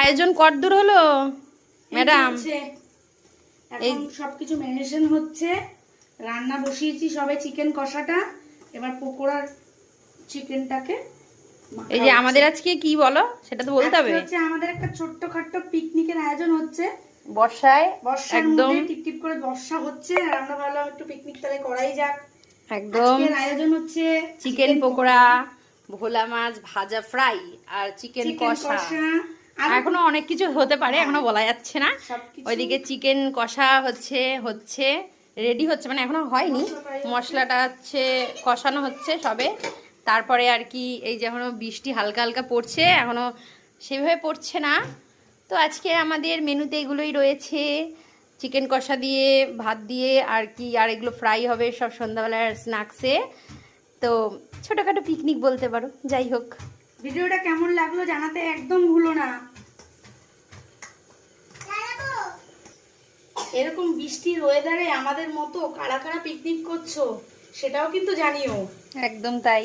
আয়োজন কতদূর হলো ম্যাডাম? এখন সবকিছু ম্যারিনেশন হচ্ছে, রান্না বসিয়েছি সবে চিকেন কষাটা, এবার পকোড়ার চিকেনটাকে। এই যে আমাদের আজকে কি বলো সেটা তো বলতে হবে। হচ্ছে আমাদের একটা ছোট্টখাট্ট পিকনিকের আয়োজন হচ্ছে বর্ষায়, বর্ষার একদম মধ্যে টিপটিপ করে বর্ষা হচ্ছে, আর আমরা ভাবলাম একটু পিকনিক তাহলে করাই যাক। একদম আজকের আয়োজন হচ্ছে চিকেন পকোড়া, ভোলা মাছ ভাজা ফ্রাই আর চিকেন কষা। এখনো অনেক কিছু হতে পারে, এখনো বলা যাচ্ছে না। ওইদিকে চিকেন কষা হচ্ছে রেডি হচ্ছে, মানে এখনো হয়নি, মশলাটা হচ্ছে কষানো হচ্ছে সবে। তারপরে আর কি এই যে এখনো বৃষ্টি হালকা হালকা পড়ছে, এখনো সেভাবে পড়ছে না। তো আজকে আমাদের মেনুতে এগুলোই রয়েছে, চিকেন কষা দিয়ে ভাত দিয়ে আর কি, আর এগুলো ফ্রাই হবে সব সন্ধ্যাবেলার স্ন্যাক্সে। তো ছোটোখাটো পিকনিক বলতে পারো। যাই হোক, ভিডিওটা কেমন লাগলো জানাতে একদম ভুলো না। এরকম বৃষ্টির ওয়েদারে আমাদের মতো কারা কারা পিকনিক করছো সেটাও কিন্তু জানিও। একদম তাই।